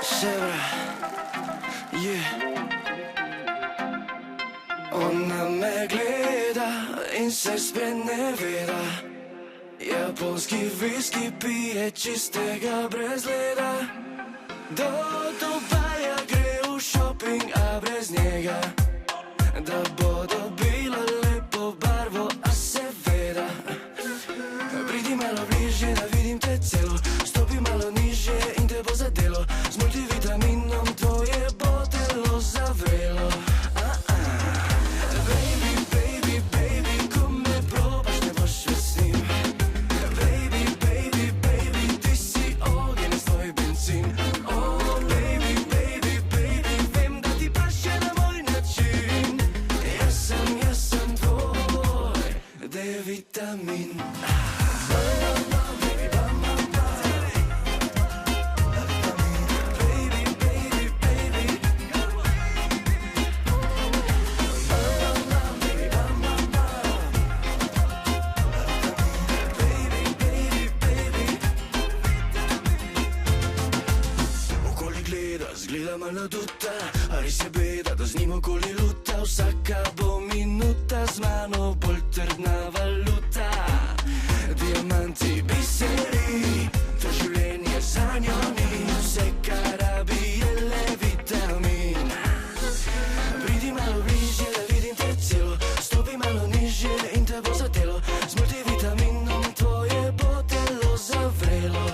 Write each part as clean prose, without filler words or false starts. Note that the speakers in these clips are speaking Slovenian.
Sebra, yeah. Ona me gleda in se spreneveda. Japonski viski pije čistega brez leda. Do Dubaja gre v shopping, a brez njega, da bo dobila lepo barvo, a seveda. Pridi malo bližje, da vidim te celo. Stopi malo nižje in te bo zadelo. Z multivitaminom tvoje bo telo zavrelo. Baby, baby, baby, ko me probaš, ne boš več s njim. Baby, baby, baby, ti si ogenj, s tvoj benzin. Oh, baby, baby, baby, vem, da ti paše na moj način. Jaz sem tvoj D-vitamin. Zgleda malo naduta, a res je beda, da z njim okoli luta. Vsaka bo minuta z mano bolj trdna valuta. Diamanti, biseri, to življenje za njo ni. Vse, kar rabi, je le vitamin. Pridi malo bližje, da vidim te celo. Stopi malo nižje in te bo zadelo. Z multivitaminom tvoje bo telo zavrelo.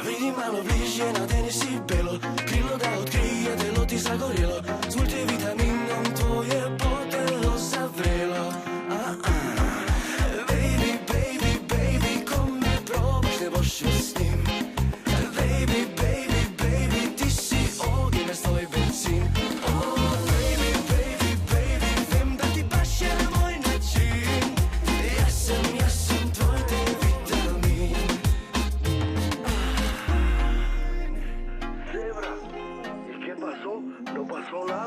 Vidi malo bližje, nadeni si belo. Krilo da odkrije, telo ti zagorelo. Z multivitaminom tvoje bo telo zavrelo. Baby, baby, baby, ko me probaš, ne boš več s njim. Baby, baby, baby, ti si ogenj, s tvoj benzin. Oh, baby, baby, baby, vem, da ti paše na moj način. Jaz sem tvoj D-vitamin. ¿Y qué pasó? ¿No pasó nada?